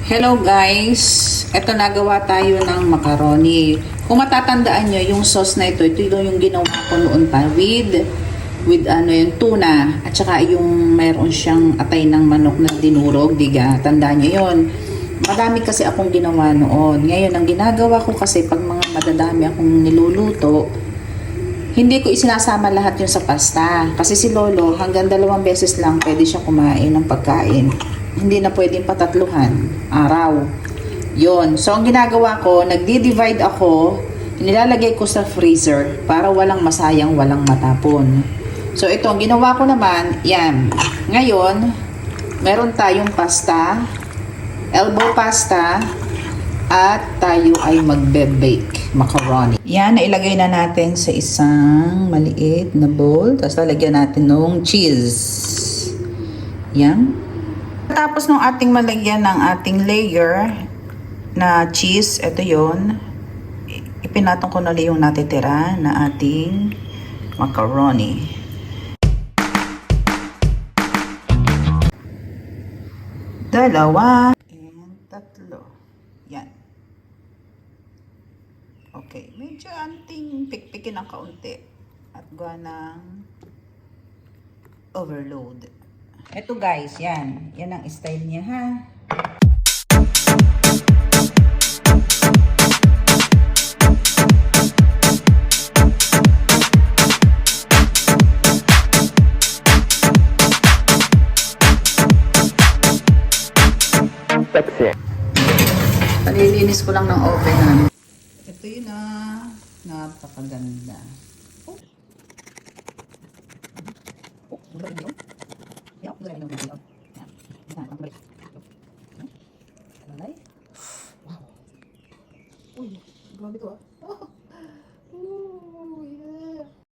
Hello guys, eto nagawa tayo ng macaroni. Kung matatandaan nyo, yung sauce na ito yung ginawa ko noon pa with ano yung tuna at saka yung mayroon siyang atay ng manok na dinurog, diga. Tandaan nyo yun. Madami kasi akong ginawa noon. Ngayon, ang ginagawa ko kasi pag mga madadami akong niluluto, hindi ko isinasama lahat yun sa pasta. Kasi si Lolo, hanggang 2 beses lang pwede siya kumain ng pagkain. Hindi na pwedeng patatluhan araw. Yon. So, ang ginagawa ko, nagdi-divide ako, nilalagay ko sa freezer para walang masayang, walang matapon. So, ito, ang ginawa ko naman, yan. Ngayon, meron tayong pasta, elbow pasta, at tayo ay magbe-bake macaroni. Yan, nailagay na natin sa isang maliit na bowl. Tapos lalagyan natin ng cheese. Yan. Tapos nung ating malagyan ng ating layer na cheese, ito yon, ipinatong ko na yung natitira na ating macaroni. Dalawa and tatlo. Yan. Okay, medyo anting pikpikin ng kaunti at gawa ng overload. Ito guys, yan. Yan ang style niya ha. Palilinis ko lang ng oven namin. Ito yun na. Napakaganda. Oh. Oh, wow. Uy, grabe to ah.